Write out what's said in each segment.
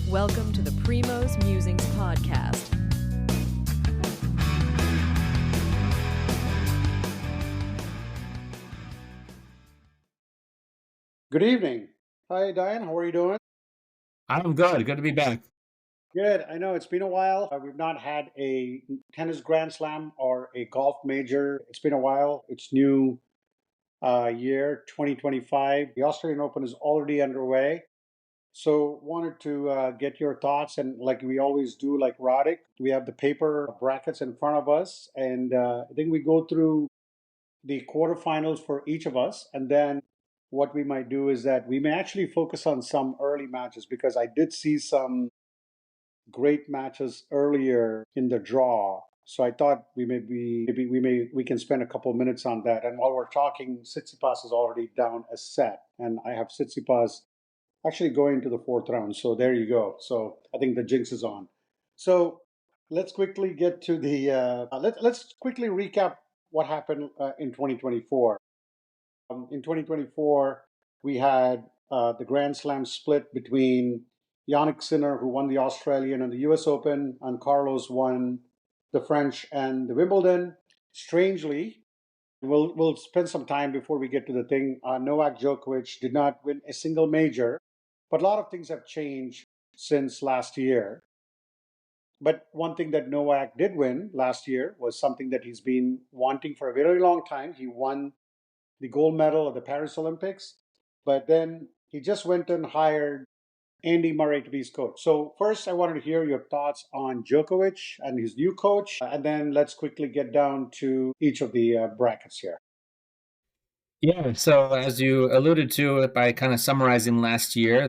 Welcome to the Primo's Musings podcast. Good evening. Hi, Diane. How are you doing? I'm good. Good to be back. Good. I know it's been a while. We've not had a tennis Grand Slam or a golf major. It's been a while. It's new year 2025. The Australian Open is already underway. So, wanted to get your thoughts. And like we always do, like Roddick, we have the paper brackets in front of us. And I think we go through the quarterfinals for each of us. And then what we might do is that we may actually focus on some early matches because I did see some great matches earlier in the draw. So I thought we can spend a couple of minutes on that. And while we're talking, Tsitsipas is already down a set, and I have Tsitsipas actually going to the fourth round. So there you go. So I think the jinx is on. So let's quickly get to the let's quickly recap what happened in 2024. In 2024, we had the Grand Slam split between Yannick Sinner, who won the Australian and the US Open, and Carlos won the French and the Wimbledon. Strangely, we'll spend some time before we get to the thing. Novak Djokovic did not win a single major, but a lot of things have changed since last year. But one thing that Novak did win last year was something that he's been wanting for a very long time. He won the gold medal at the Paris Olympics, but then he just went and hired Andy Murray to be his coach. So first, I wanted to hear your thoughts on Djokovic and his new coach, and then let's quickly get down to each of the brackets here. Yeah, so as you alluded to by kind of summarizing last year,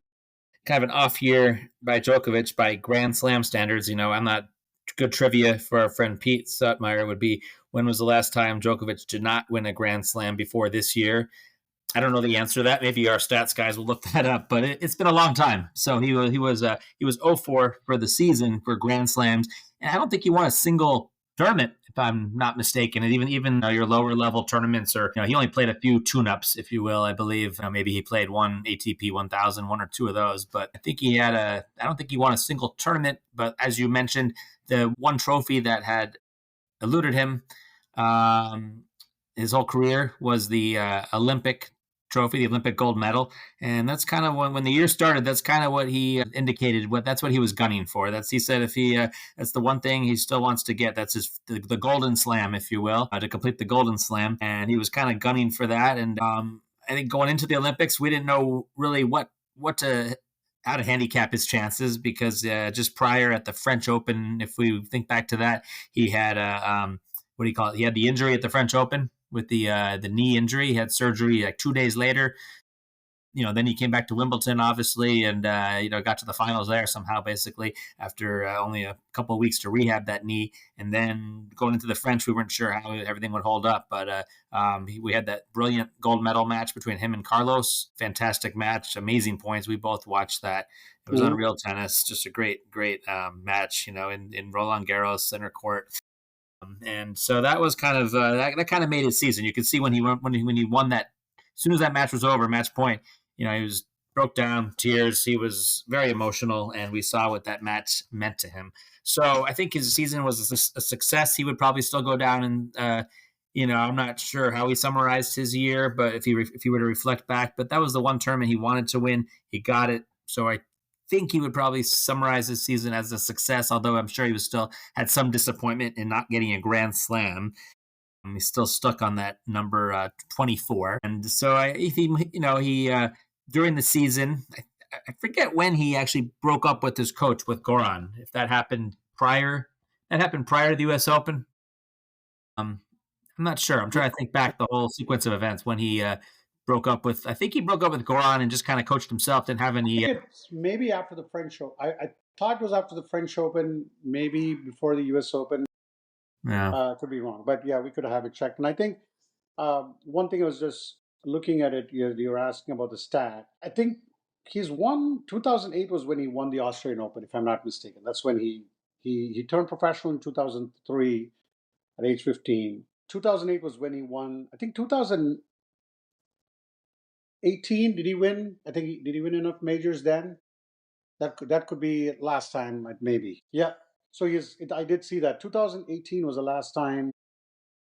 kind of an off year by Djokovic by Grand Slam standards. I'm not good trivia for our friend Pete Sutmeyer would be when was the last time Djokovic did not win a Grand Slam before this year? I don't know the answer to that. Maybe our stats guys will look that up, but it's been a long time. So he was 0-4 for the season for Grand Slams, and I don't think he won a single tournament, if I'm not mistaken. And even your lower level tournaments, or he only played a few tune-ups, if you will. I believe maybe he played one ATP 1000, one or two of those. But I think I don't think he won a single tournament. But as you mentioned, the one trophy that had eluded him his whole career was the Olympic trophy, the Olympic gold medal. And that's kind of when the year started, that's kind of what he indicated, that's what he was gunning for. He said that's the one thing he still wants to get. That's the golden slam, if you will, to complete the golden slam. And he was kind of gunning for that. And I think going into the Olympics, we didn't know really how to handicap his chances because just prior at the French Open, if we think back to that, he had what do you call it? He had the injury at the French Open with the knee injury. He had surgery like 2 days later. Then he came back to Wimbledon, obviously, and got to the finals there somehow, basically after only a couple of weeks to rehab that knee. And then going into the French, we weren't sure how everything would hold up, but we had that brilliant gold medal match between him and Carlos. Fantastic match, amazing points. We both watched that. It was unreal tennis, just a great match. In Roland Garros center court. And so that was kind of that kind of made his season. You could see when he won that, as soon as that match was over, match point, he was broke down, tears. He was very emotional, and we saw what that match meant to him. So I think his season was a success. He would probably still go down, and I'm not sure how he summarized his year, but if he were to reflect back, but that was the one tournament he wanted to win. He got it. So I think he would probably summarize his season as a success, although I'm sure he was still had some disappointment in not getting a Grand Slam. He's still stuck on that number 24. And so he during the season, I forget when he actually broke up with his coach, with Goran, if that happened prior to the US Open. I'm not sure. I'm trying to think back the whole sequence of events when he broke up with Goran and just kind of coached himself. Didn't have any. It's maybe after the French Open. I thought it was after the French Open, maybe before the US Open. Yeah. Could be wrong, but yeah, we could have it checked. And I think one thing I was just looking at it, you were asking about the stat. I think he's won. 2008 was when he won the Australian Open, if I'm not mistaken. That's when he turned professional in 2003 at age 15. 2008 was when he won. I think 2018, did he win? Did he win enough majors then? That could be last time, maybe. Yeah. So I did see that 2018 was the last time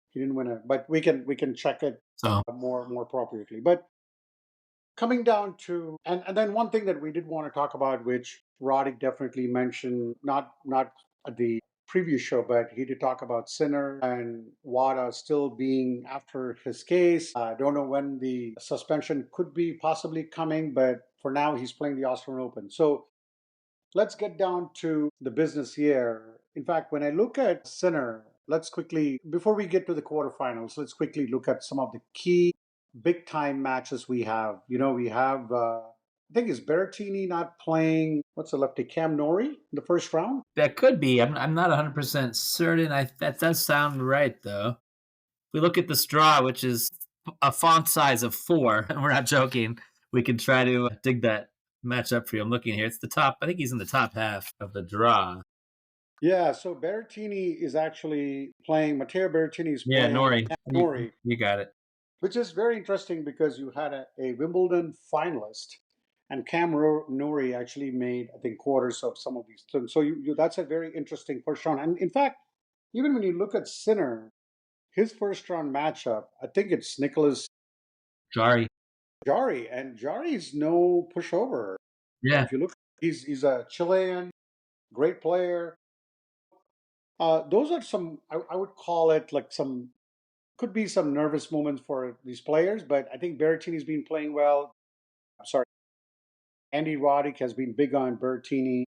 he didn't win it, but we can check it So more appropriately. But coming down to and then one thing that we did want to talk about, which Roddick definitely mentioned, not at the previous show, but he did talk about Sinner and Wada still being after his case. I don't know when the suspension could be possibly coming, but for now he's playing the Australian Open. So let's get down to the business here. In fact, when I look at Sinner, let's quickly, before we get to the quarterfinals, let's quickly look at some of the key big time matches we have. We have, I think, is Berrettini not playing, what's the lefty, Cam Norrie in the first round? that could be. I'm not 100% certain. That does sound right, though. We look at this draw, which is a font size of 4, and we're not joking. We can try to dig that match up for you. I'm looking here. It's the top. I think he's in the top half of the draw. Yeah, so Berrettini is actually playing, Matteo Berrettini is Yeah, playing Nori. Cam Norrie, You got it. which is very interesting because you had a Wimbledon finalist, and Norrie actually made, I think, quarters of some of these things. So that's a very interesting first round. And in fact, even when you look at Sinner, his first round matchup, I think it's Nicholas Jari. Jari, and Jari's no pushover. Yeah. If you look, he's a Chilean, great player. Those are some, I would call it like some, could be some nervous moments for these players, but I think Berrettini's been playing well. I'm sorry, Andy Roddick has been big on Berrettini.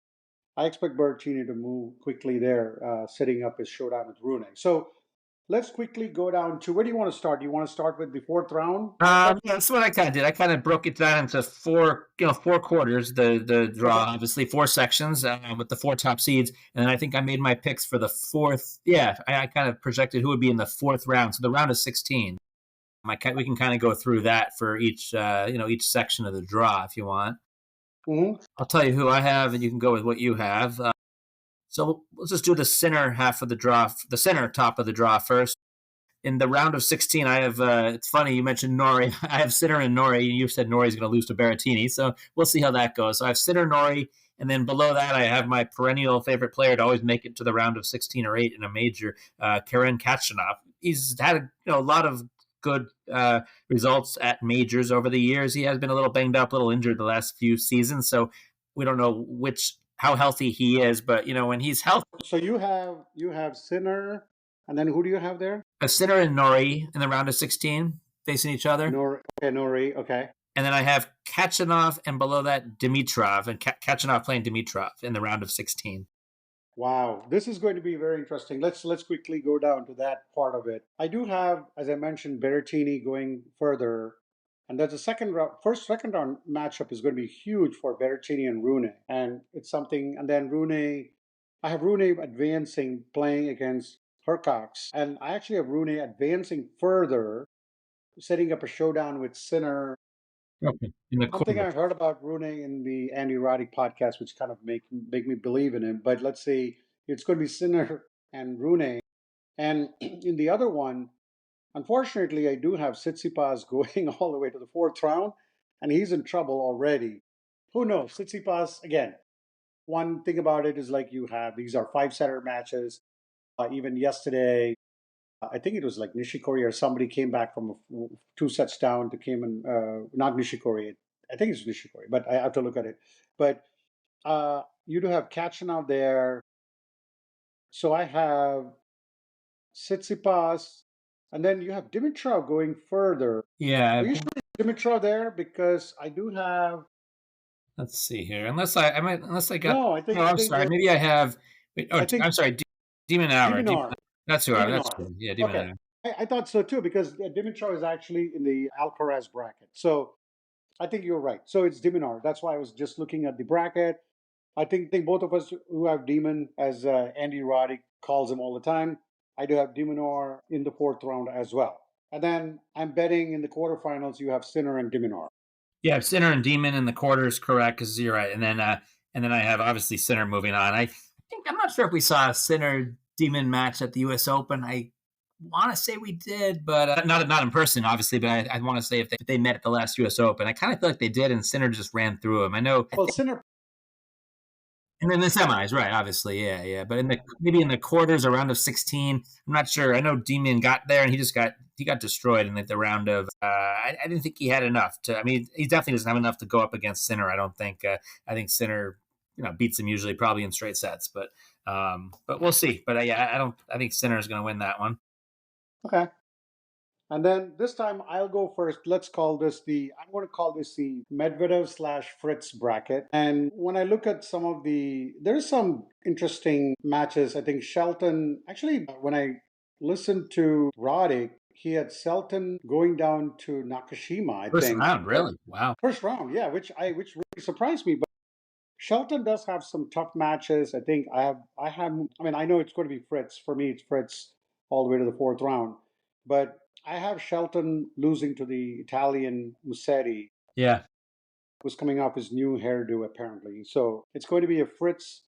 I expect Berrettini to move quickly there, setting up his showdown with Rune. So let's quickly go down to, where do you want to start? Do you want to start with the fourth round? Yeah, that's what I kind of did. I kind of broke it down into 4 quarters. The draw, obviously 4 sections with the 4 top seeds, and then I think I made my picks for the fourth. Yeah, I kind of projected who would be in the 4th round. So the round of 16. We can kind of go through that for each each section of the draw if you want. Mm-hmm. I'll tell you who I have, and you can go with what you have. So let's just do the center half of the draw, the center top of the draw first. In the round of 16, I have, it's funny, you mentioned Norrie. I have Sinner and Norrie, and you said Norrie's going to lose to Berrettini, so we'll see how that goes. So I have Sinner, Norrie, and then below that, I have my perennial favorite player to always make it to the round of 16 or 8 in a major, Karen Khachanov. He's had a lot of good results at majors over the years. He has been a little banged up, a little injured the last few seasons, so we don't know how healthy he is, but when he's healthy. So you have Sinner, and then who do you have there? A Sinner and Norrie in the round of 16 facing each other. Norrie, okay. And then I have Khachanov, and below that Dimitrov, and Khachanov playing Dimitrov in the round of 16. Wow, this is going to be very interesting. Let's quickly go down to that part of it. I do have, as I mentioned, Berrettini going further, and there's a second round matchup is going to be huge for Berrettini and Rune, and it's something. And then I have Rune advancing, playing against Hercox, and I actually have Rune advancing further, setting up a showdown with Sinner. Okay. Something I heard about Rune in the Andy Roddick podcast, which kind of make me believe in him. But let's see, it's going to be Sinner and Rune. And in the other one, unfortunately, I do have Tsitsipas going all the way to the 4th round, and he's in trouble already. Who knows? Tsitsipas, again, one thing about it is like these are 5-setter matches. Even yesterday, I think it was like Nishikori or somebody came back from 2 sets down to came in, not Nishikori. I think it's Nishikori, but I have to look at it. But you do have Khachanov there. So I have Tsitsipas, and then you have Dimitrov going further. Yeah. Are you sure Dimitrov there? Because I do have. Let's see here. Unless I got. No, I think. No, I'm sorry. Maybe I have. I'm sorry. Demonar. That's who I. That's who. Yeah, Demonar. Okay. I thought so too, because Dimitrov is actually in the Alcaraz bracket. So I think you're right. So it's Demonar. That's why I was just looking at the bracket. I think both of us who have Demon, as Andy Roddick calls him all the time, I do have Demonar in the 4th round as well. And then I'm betting in the quarterfinals you have Sinner and Demonar. Yeah, Sinner and Demon in the quarters, correct? Because you're right. And then I have obviously Sinner moving on. I think I'm not sure if we saw a Sinner Demon match at the U.S. Open. I want to say we did, but not in person, obviously. But I want to say if they met at the last U.S. Open, I kind of feel like they did, and Sinner just ran through him. I know. Well, Sinner And then the semis, right? Obviously, yeah, yeah. But maybe in the quarters, a round of 16, I'm not sure. I know Demon got there, and he got destroyed in the round of. I didn't think he had enough to. I mean, he definitely doesn't have enough to go up against Sinner. I don't think. I think Sinner, beats him usually probably in straight sets, but we'll see. But yeah, I don't. I think Sinner is going to win that one. Okay. And then this time I'll go first. I'm going to call this the Medvedev slash Fritz bracket. And when I look at there's some interesting matches. I think Shelton, actually, when I listened to Roddick, he had Shelton going down to Nakashima, I First think. round, really? Wow. First round, yeah, which really surprised me. But Shelton does have some tough matches. I mean, I know it's going to be Fritz. For me, it's Fritz all the way to the fourth round. But I have Shelton losing to the Italian Musetti, Yeah. who's coming off his new hairdo, apparently. So it's going to be a Fritz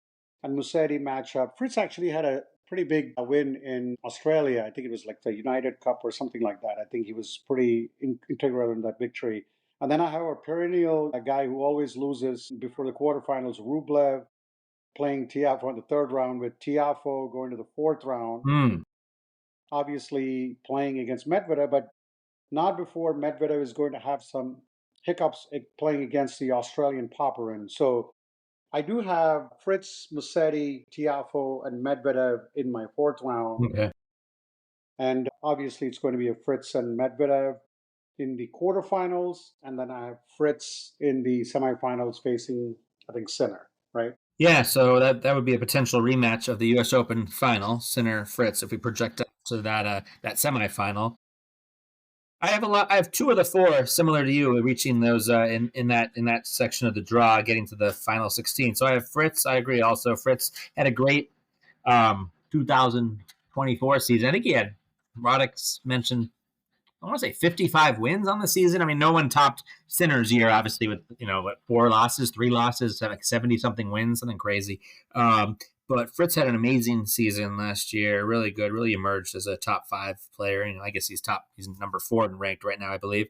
and Musetti matchup. Fritz actually had a pretty big win in Australia. I think it was like the United Cup or something like that. I think he was pretty integral in that victory. And then I have a perennial guy who always loses before the quarterfinals, Rublev, playing Tiafo in the third round, with Tiafo going to the fourth round, Hmm. obviously playing against Medvedev, but not before Medvedev is going to have some hiccups playing against the Australian Popperin. So I do have Fritz, Musetti, Tiafo, and Medvedev in my fourth round. Okay. And obviously, it's going to be a Fritz and Medvedev in the quarterfinals. And then I have Fritz in the semifinals facing, I think, Sinner, right? Yeah, so that would be a potential rematch of the U.S. Open final, Sinner Fritz, if we project out to that semifinal. I have a lot. I have two of the four similar to you, reaching those in that section of the draw, getting to the final 16. So I have Fritz. I agree. Also, Fritz had a great 2024 season. I think he had Roddick's mentioned I want to say 55 wins on the season. I mean, no one topped Sinner's year, obviously, with what, 4 losses, 3 losses, like 70 something wins, something crazy. Um, but Fritz had an amazing season last year, really good, really emerged as a top 5 player. I guess he's number 4 and ranked right now, I believe.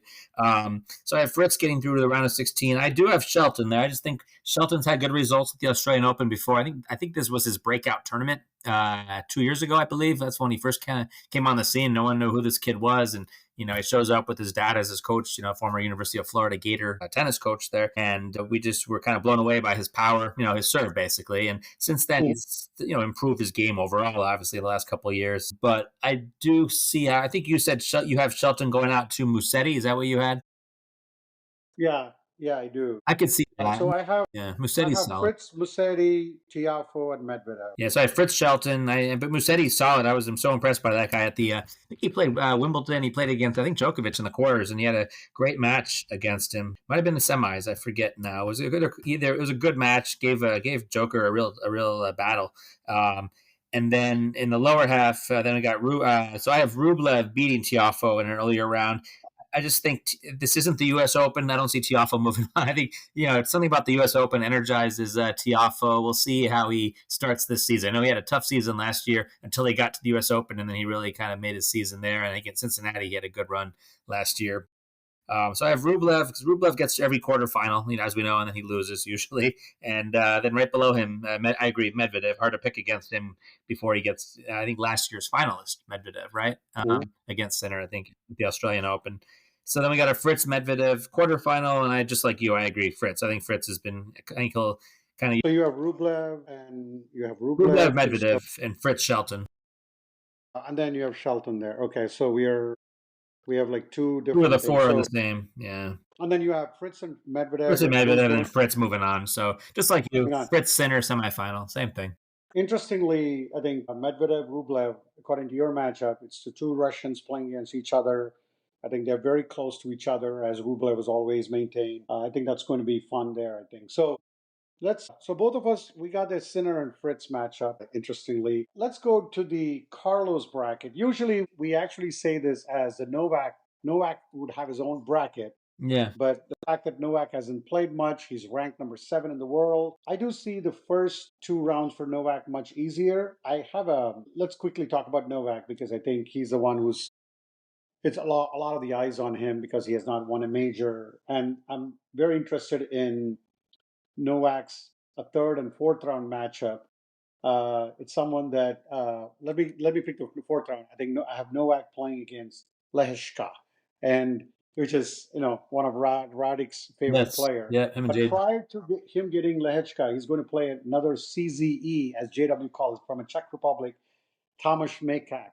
So I have Fritz getting through to the round of 16. I do have Shelton there. I just think Shelton's had good results at the Australian Open before. I think this was his breakout tournament 2 years ago, I believe. That's when he first kind of came on the scene. No one knew who this kid was, and he shows up with his dad as his coach, former University of Florida Gator tennis coach there. And we just were kind of blown away by his power, his serve, basically. And since then, he's, improved his game overall, obviously, the last couple of years. But I do see, I think you said you have Shelton going out to Musetti. Is that what you had? Yeah, yeah, I do. I could see that. So Yeah, I Musetti's have solid. Fritz, Musetti, Tiafo, and Medvedev. Yeah, so I have Fritz Shelton, but Musetti's solid. I'm so impressed by that guy at the. I think he played Wimbledon. He played against Djokovic in the quarters, and he had a great match against him. Might have been the semis. I forget now. Was it a good? Either it was a good match. Gave Joker a real battle. And then in the lower half, then I got so I have Rublev beating Tiafo in an earlier round. I just think this isn't the U.S. Open. I don't see Tiafo moving on. I think it's something about the U.S. Open energizes Tiafo. We'll see how he starts this season. I know he had a tough season last year until he got to the U.S. Open, and then he really kind of made his season there. And I think in Cincinnati he had a good run last year. So I have Rublev because Rublev gets to every quarterfinal, as we know, and then he loses usually. And then right below him, I agree, Medvedev. Hard to pick against him before he gets, I think, last year's finalist, Medvedev, right? Against Sinner, I think, the Australian Open. So then we got a Fritz Medvedev quarterfinal, and I just like you, I agree, Fritz. I think Fritz has been, I think he'll kind of. So you have Rublev, and you have Rublev, Medvedev, and Fritz Shelton. And then you have Shelton there. Okay, so we have like two Two of different the things. four are So, the same, yeah. and then you have Fritz and Medvedev. Fritz and with those Medvedev going and Fritz moving on. So just like you, on. Fritz Sinner semifinal, same thing. Interestingly, I think Medvedev, Rublev, according to your matchup, it's the two Russians playing against each other. I think they're very close to each other, as Rublev has always maintained. I think that's going to be fun there, I think. So both of us, we got this Sinner and Fritz matchup, interestingly. Let's go to the Carlos bracket. Usually we actually say this as the Novak. Novak would have his own bracket. Yeah. But the fact that Novak hasn't played much, he's ranked number 7 in the world. I do see the first 2 rounds for Novak much easier. Let's quickly talk about Novak because I think he's the one who's, it's a lot of the eyes on him because he has not won a major. And I'm very interested in Novak's a third and fourth round matchup. It's someone that let me pick the fourth round. I think I have Novak playing against Leheshka, and which is one of Radik's favorite Yes. player. Yeah, him and But Jade. prior to him getting Lehechka, he's going to play another CZE, as JW calls it, from a Czech Republic, Tomáš Mekak.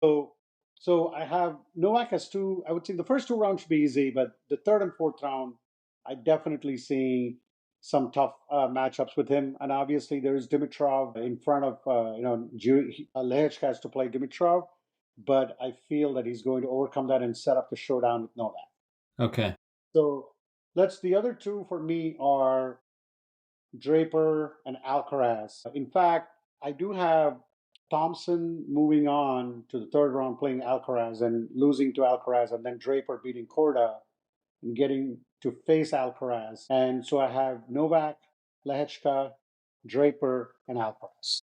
So, so I have Novak as two. I would say the first two rounds should be easy, but the third and fourth round, I definitely see some tough matchups with him. And obviously, there is Dimitrov in front of Lehechka has to play Dimitrov, but I feel that he's going to overcome that and set up the showdown with Novak. Okay. So let's. The other two for me are Draper and Alcaraz. In fact, I do have Thompson moving on to the third round playing Alcaraz and losing to Alcaraz, and then Draper beating Korda and getting to face Alcaraz. And so I have Novak, Lehechka, Draper, and Alcaraz.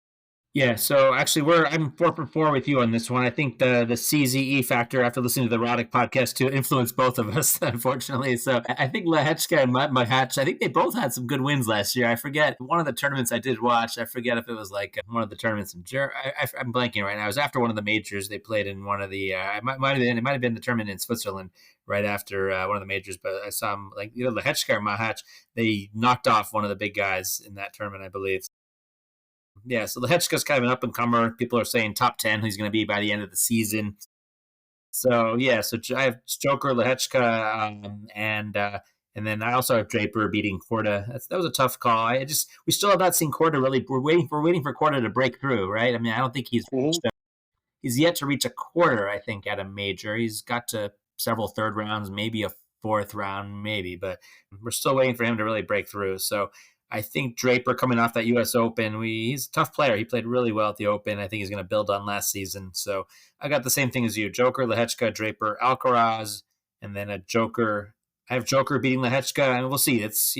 Yeah, so actually, I'm 4 for 4 with you on this one. I think the CZE factor after listening to the Roddick podcast too influenced both of us, unfortunately. So I think Lehechka and Mahatch, I think they both had some good wins last year. I forget one of the tournaments I did watch. I forget if it was like one of the tournaments in I'm blanking right now. It was after one of the majors they played in one of the. It might have been the tournament in Switzerland right after one of the majors. But I saw them like Lehechka or Mahatch. They knocked off one of the big guys in that tournament, I believe. Yeah, so Lehechka's kind of an up and comer. People are saying top 10 he's going to be by the end of the season. So yeah, so I have Joker, Lehechka, and then I also have Draper beating Korda. That was a tough call. We still have not seen Korda really. We're waiting for Korda to break through, right? I mean, I don't think he's yet to reach a quarter. I think at a major, he's got to several third rounds, maybe a fourth round, maybe, but we're still waiting for him to really break through. So I think Draper coming off that U.S. Open, he's a tough player. He played really well at the Open. I think he's going to build on last season. So I got the same thing as you: Joker, Lehechka, Draper, Alcaraz, and then a Joker. I have Joker beating Lehechka, and we'll see. It's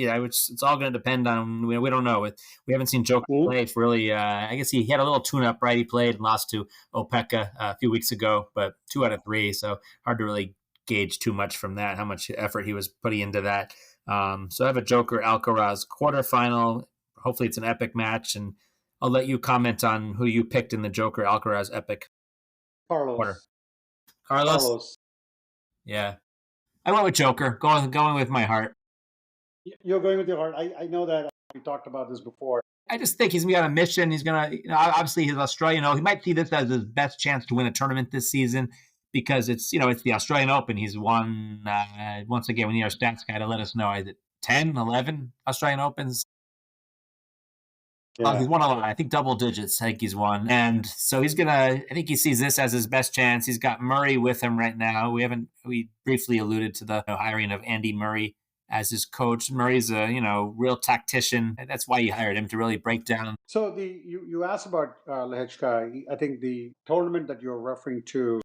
all going to depend on we don't know. We haven't seen Joker play for really. I guess he had a little tune-up, right? He played and lost to Opeka a few weeks ago, but 2 out of 3, so hard to really gauge too much from that. How much effort he was putting into that. So I have a Joker Alcaraz quarterfinal. Hopefully, it's an epic match, and I'll let you comment on who you picked in the Joker Alcaraz epic quarter. Carlos. Yeah, I went with Joker. Going with my heart. You're going with your heart. I know that we talked about this before. I just think he's got a mission. He's gonna, obviously he's Australian. He might see this as his best chance to win a tournament this season because it's the Australian Open. He's won once again. We need our stats guy to let us know. Is it 10, 11 Australian Opens? Yeah. He's won a lot. I think double digits. I think he's won, and so he's gonna. I think he sees this as his best chance. He's got Murray with him right now. We briefly alluded to the hiring of Andy Murray as his coach. Murray's a real tactician. That's why he hired him to really break down. So you asked about Lehechka. I think the tournament that you're referring to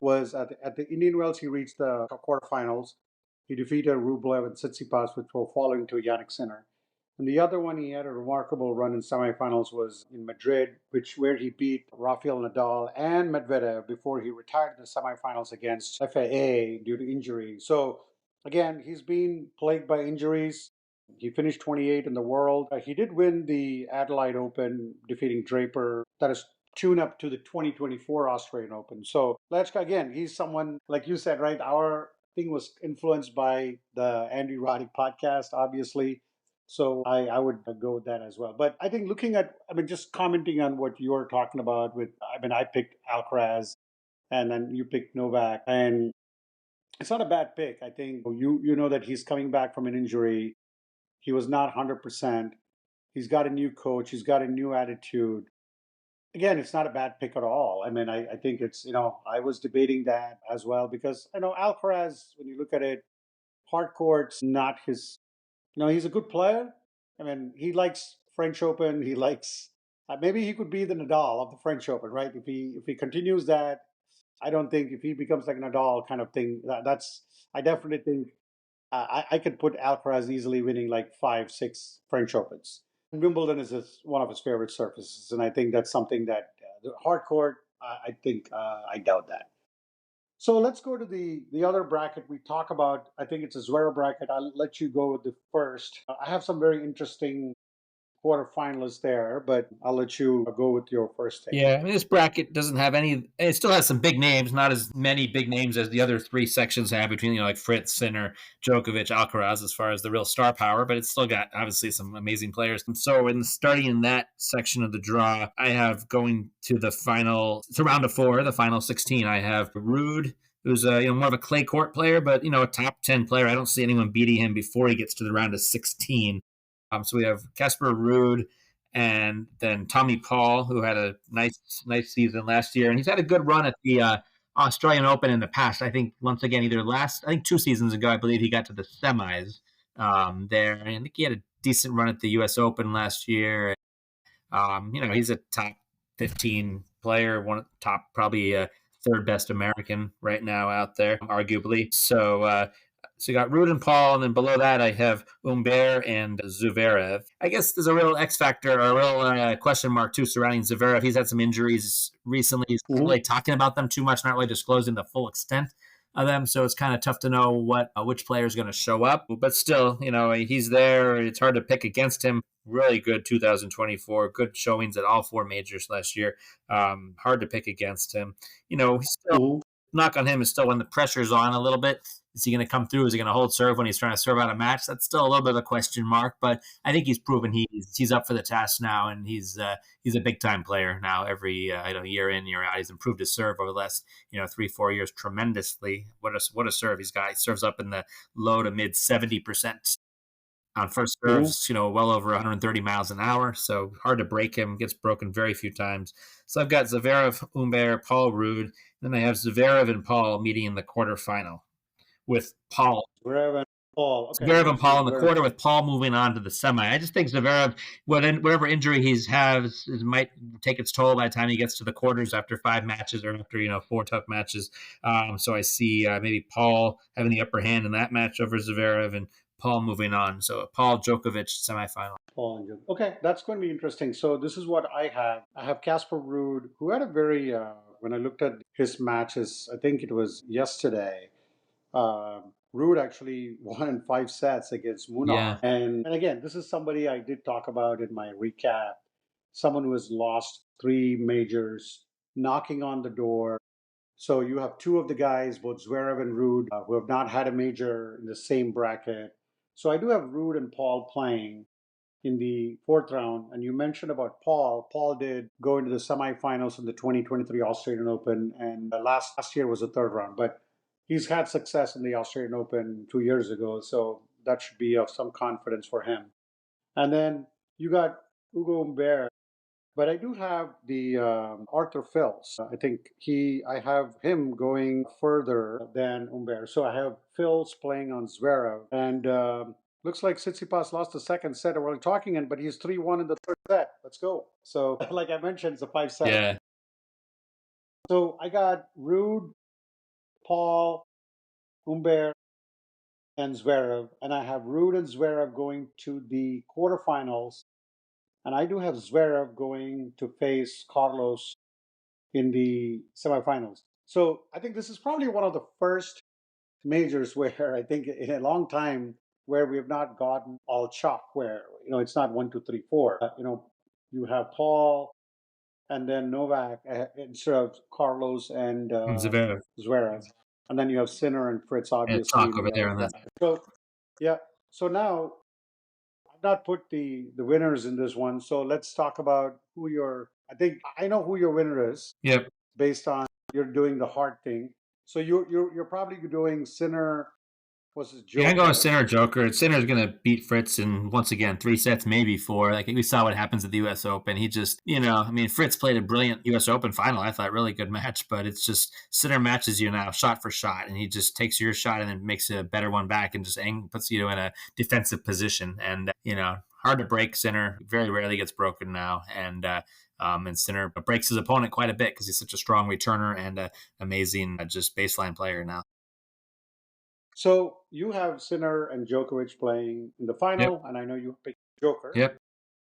was at the Indian Wells. He reached the quarterfinals. He defeated Rublev and Tsitsipas, which were following to Yannick Sinner. And the other one, he had a remarkable run in semifinals, was in Madrid, where he beat Rafael Nadal and Medvedev before he retired in the semifinals against FAA due to injury. So again, he's been plagued by injuries. He finished 28 in the world. He did win the Adelaide Open, defeating Draper. That is tune up to the 2024 Australian Open. So Lehechka, again, he's someone, like you said, right? Our thing was influenced by the Andy Roddick podcast, obviously. So I would go with that as well. But I think just commenting on what you're talking about I picked Alcaraz and then you picked Novak. And it's not a bad pick. I think you know that he's coming back from an injury. He was not 100%. He's got a new coach. He's got a new attitude. Again, it's not a bad pick at all. I think it's, I was debating that as well because, Alcaraz, when you look at it, hard court's not his, he's a good player. He likes French Open. He likes, maybe he could be the Nadal of the French Open, right? If he continues that, I don't think if he becomes like Nadal kind of thing, I definitely think I could put Alcaraz easily winning like 5, 6 French Opens. Wimbledon is one of his favorite surfaces, and I think that's something that the hard court. I think I doubt that. So let's go to the other bracket we talk about. I think it's a Zverev bracket. I'll let you go with the first. I have some very interesting quarterfinalists there, but I'll let you go with your first take. Yeah, I mean, this bracket doesn't have any. It still has some big names, not as many big names as the other three sections have between like Fritz, Sinner, Djokovic, Alcaraz, as far as the real star power. But it's still got obviously some amazing players. And so, in starting in that section of the draw, I have going to the final, to round of four, the final 16. I have Ruud, who's more of a clay court player, but a top 10 player. I don't see anyone beating him before he gets to the round of 16. So we have Casper Ruud, and then Tommy Paul, who had a nice season last year, and he's had a good run at the Australian Open in the past. I think once again, I think 2 seasons ago, I believe he got to the semis there, and I think he had a decent run at the U.S. Open last year. He's a top 15 player, one top probably third best American right now out there, arguably. So you got Ruud and Paul, and then below that I have Humbert and Zverev. I guess there's a real X factor, or a real question mark too surrounding Zverev. He's had some injuries recently. He's not really talking about them too much, not really disclosing the full extent of them. So it's kind of tough to know which player is going to show up. But still, he's there. It's hard to pick against him. Really good 2024. Good showings at all four majors last year. Hard to pick against him. He's still knock on him is still when the pressure's on a little bit. Is he going to come through? Is he going to hold serve when he's trying to serve out a match? That's still a little bit of a question mark, but I think he's proven he's up for the task now, and he's a big time player now. Every year in, year out, he's improved his serve over the last 3-4 years tremendously. What a serve he's got! He serves up in the low to mid 70% on first serves. Well over 130 miles an hour. So hard to break him. Gets broken very few times. So I've got Zverev, Humbert, Paul, Ruud. Then I have Zverev and Paul meeting in the quarterfinal with Paul. Zverev and Paul. Okay. Zverev and Paul in the quarter, with Paul moving on to the semi. I just think Zverev, whatever injury he has, might take its toll by the time he gets to the quarters after 5 matches or after 4 tough matches. So I see maybe Paul having the upper hand in that match over Zverev, and Paul moving on. So Paul Djokovic semifinal. Paul and Djokovic. Okay, that's going to be interesting. So this is what I have. I have Casper Ruud, who had a very when I looked at his matches, I think it was yesterday. Ruud actually won in 5 sets against Munoz. Yeah. And again, this is somebody I did talk about in my recap. Someone who has lost 3 majors, knocking on the door. So you have 2 of the guys, both Zverev and Ruud, who have not had a major in the same bracket. So I do have Ruud and Paul playing in the 4th round. And you mentioned about Paul. Paul did go into the semifinals in the 2023 Australian Open, and last year was the 3rd round. But he's had success in the Australian Open 2 years ago, so that should be of some confidence for him. And then you got Hugo Humbert, but I do have the Arthur Fils. I think I have him going further than Humbert. So I have Fils playing on Zverev, and looks like Tsitsipas lost the 2nd set. We're talking, but he's 3-1 in the 3rd set. Let's go. So, like I mentioned, it's a 5 set. Yeah. So I got Ruud, Paul, Humbert, and Zverev, and I have Ruud and Zverev going to the quarterfinals, and I do have Zverev going to face Carlos in the semifinals. So I think this is probably one of the first majors where I think in a long time where we have not gotten all chalk, where it's not 1, 2, 3, 4. You have Paul and then Novak instead of Carlos and Zverev. And then you have Sinner and Fritz, obviously. Talk over there on that. So, yeah. So now, I've not put the winners in this one. So let's talk about I think I know who your winner is. Yep. Based on you're doing the hard thing. So you're probably doing Sinner. Was it Joker? Yeah, I'm going Sinner Joker. Sinner's going to beat Fritz in, once again, 3 sets, maybe 4. Like we saw what happens at the U.S. Open. He just, Fritz played a brilliant U.S. Open final. I thought really good match, but it's just Sinner matches you now shot for shot, and he just takes your shot and then makes a better one back and just puts you in a defensive position. And, hard to break Sinner. Very rarely gets broken now. And Sinner breaks his opponent quite a bit because he's such a strong returner and an amazing just baseline player now. So you have Sinner and Djokovic playing in the final, and I know you picked Joker. Yep.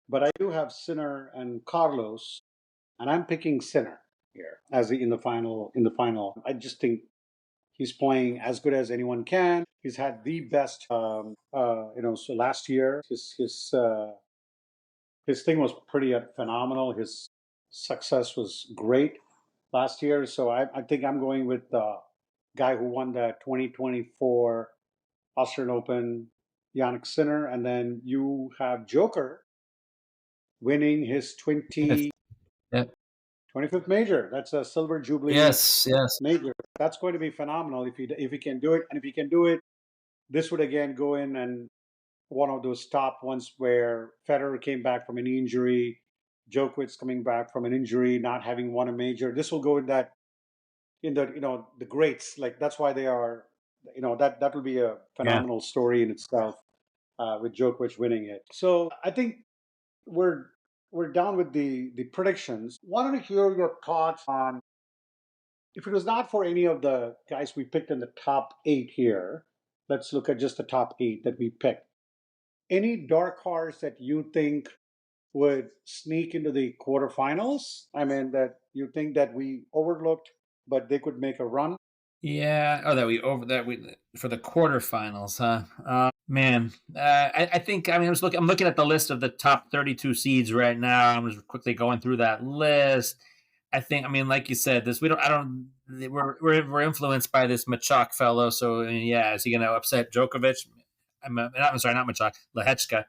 But I do have Sinner and Carlos, and I'm picking Sinner here in the final. I just think he's playing as good as anyone can. He's had the best, so last year his his thing was pretty phenomenal. His success was great last year. So I think I'm going with the guy who won the 2024 Australian Open, Yannick Sinner. And then you have Joker winning his Yep. 25th major. That's a Silver Jubilee Yes. major. That's going to be phenomenal if he can do it. And if he can do it, this would again go in and one of those top ones where Federer came back from an injury, Djokovic coming back from an injury, not having won a major. This will go in the the greats. Like that's why they are, that will be a phenomenal story in itself with Djokovic winning it. So I think we're down with the predictions. Wanted to hear your thoughts on if it was not for any of the guys we picked in the top 8 here. Let's look at just the top 8 that we picked. Any dark horse that you think would sneak into the quarterfinals? I mean, that you think that we overlooked, but they could make a run? Yeah. Oh, that we for the quarterfinals, huh? Man, I think I'm looking at the list of the top 32 seeds right now. I'm just quickly going through that list. I think, like you said, we're influenced by this Machak fellow. So yeah, is he going to upset Djokovic? I'm sorry, not Machak, Lehechka.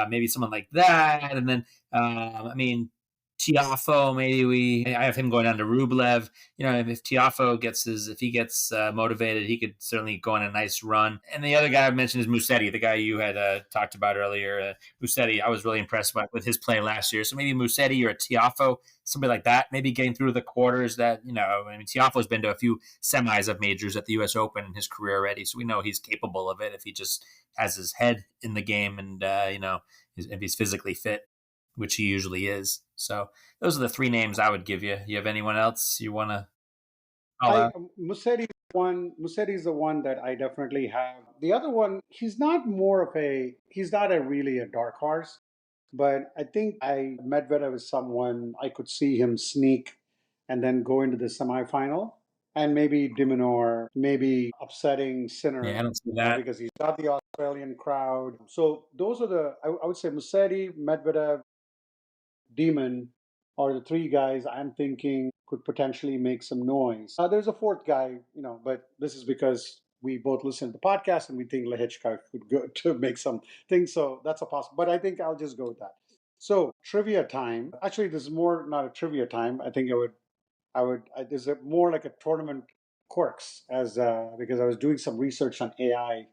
Maybe someone like that. And then, Tiafo, I have him going down to Rublev. If Tiafo if he gets motivated, he could certainly go on a nice run. And the other guy I mentioned is Musetti, the guy you had talked about earlier. Musetti, I was really impressed with his play last year. So maybe Musetti or a Tiafo, somebody like that, maybe getting through the quarters. Tiafoe's been to a few semis of majors at the U.S. Open in his career already, so we know he's capable of it if he just has his head in the game and if he's physically fit, which he usually is. So those are the 3 names I would give you. You have anyone else you want to call out? Musetti's the one that I definitely have. The other one, he's not really a dark horse, but I think Medvedev is someone I could see him sneak and then go into the semifinal. And maybe Diminor, maybe upsetting Sinner. Yeah, I don't see that. Because he's got the Australian crowd. So those are I would say Musetti, Medvedev, Demon are the 3 guys I'm thinking could potentially make some noise. There's a 4th guy, but this is because we both listen to the podcast and we think Lehechka could go to make some things. So that's a possible. But I think I'll just go with that. So trivia time. Actually, this is more not a trivia time. I think there's more like a tournament quirks because I was doing some research on AI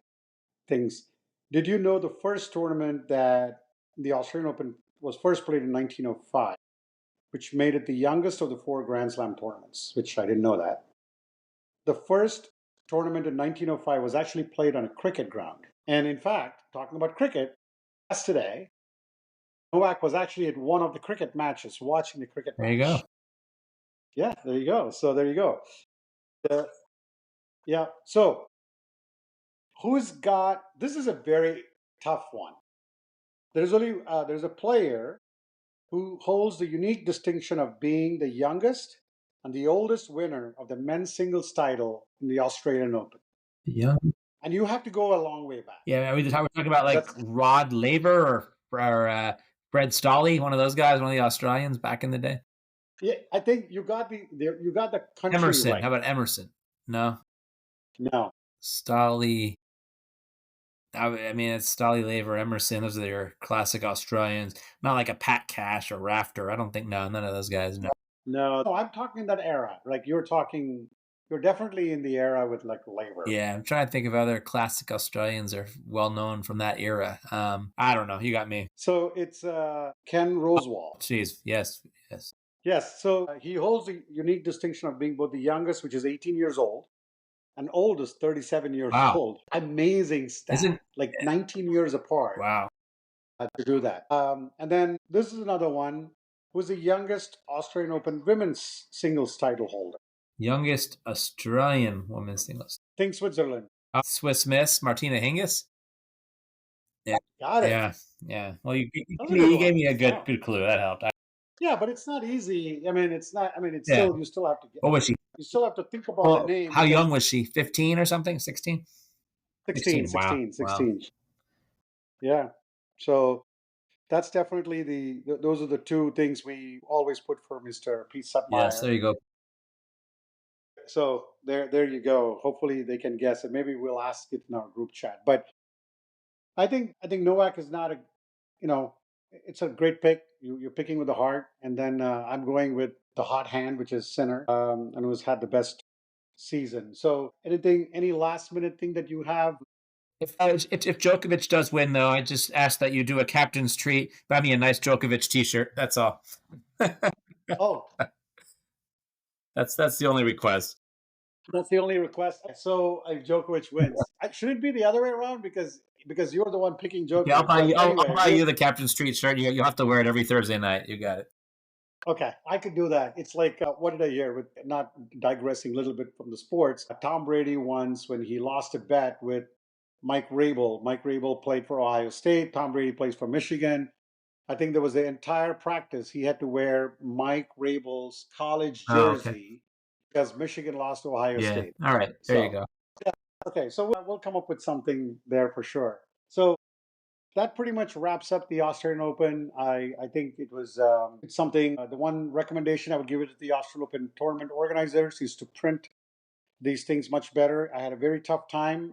things. Did you know the first tournament that the Australian Open was first played in 1905, which made it the youngest of the 4 Grand Slam tournaments, which I didn't know that. The first tournament in 1905 was actually played on a cricket ground. And in fact, talking about cricket, yesterday, Novak was actually at one of the cricket matches, watching the cricket match. There you go. Yeah, there you go. So there you go. Yeah. So this is a very tough one. There's a player who holds the unique distinction of being the youngest and the oldest winner of the men's singles title in the Australian Open. Yeah. And you have to go a long way back. Yeah, we're talking about Rod Laver or Brett Stolley, one of those guys, one of the Australians back in the day. Yeah, I think you got the country Emerson. right. How about Emerson? No. Stolley. It's Stolley, Laver, Emerson. Those are your classic Australians. Not like a Pat Cash or Rafter. I don't think, none of those guys. No, I'm talking that era. Like you're definitely in the era with like Laver. Yeah, I'm trying to think of other classic Australians are well known from that era. I don't know. You got me. So it's Ken Rosewall. Jeez, yes. Yes, so he holds the unique distinction of being both the youngest, which is 18 years old, and oldest, 37 years old. Amazing stat. 19 years apart. Wow. To do that. And then this is another one. Who's the youngest Australian Open women's singles title holder? Youngest Australian women's singles. Think Switzerland. Swiss Miss, Martina Hingis. Yeah. Got it. Yeah. Well, you gave me a good clue. That helped. Yeah, but it's not easy. It's not. Still, you still have to get. What was she? You still have to think about the name. How young was she? 15 or something? 16? 16. Wow. 16. Yeah. So that's definitely those are the two things we always put for Mr. Pete Yes, Sutmeyer. there you go. So there you go. Hopefully they can guess it. Maybe we'll ask it in our group chat. But I think Novak is not a, you know, it's a great pick. You're picking with the heart, and then I'm going with the hot hand, which is Sinner, and who's had the best season. So any last minute thing that you have? If Djokovic does win, though, I just ask that you do a captain's treat. Buy me a nice Djokovic T-shirt. That's all. Oh, That's the only request. that's the only request. So if Djokovic wins, should it be the other way around? Because you're the one picking Yeah, I'll Djokovic. buy But you. anyway, I'll buy you the captain's treat shirt. You'll have to wear it every Thursday night. You got it. okay, I could do that. It's like what did I hear? With not digressing a little bit from the sports, Tom Brady once when he lost a bet with Mike Rabel. Mike Rabel played for Ohio State. Tom Brady plays for Michigan. I think there was the entire practice he had to wear Mike Rabel's college Oh, okay. jersey because Michigan lost to Ohio Yeah. State. All right. There you So go. okay, so we'll come up with something there for sure. So that pretty much wraps up the Australian Open. I think it was it's something. The one recommendation I would give it to the Australian Open tournament organizers is to print these things much better. I had a very tough time,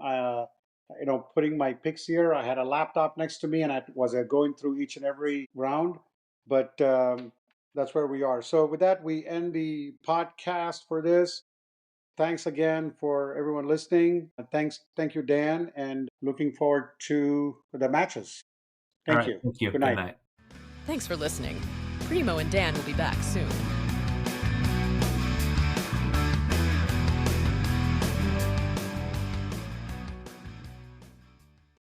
putting my picks here. I had a laptop next to me, and I was going through each and every round. But that's where we are. So with that, we end the podcast for this. Thanks again for everyone listening. Thank you, Dan, and looking forward to the matches. All Thank right. you. Thank you. Good Good night. night. Thanks for listening. Primo and Dan will be back soon.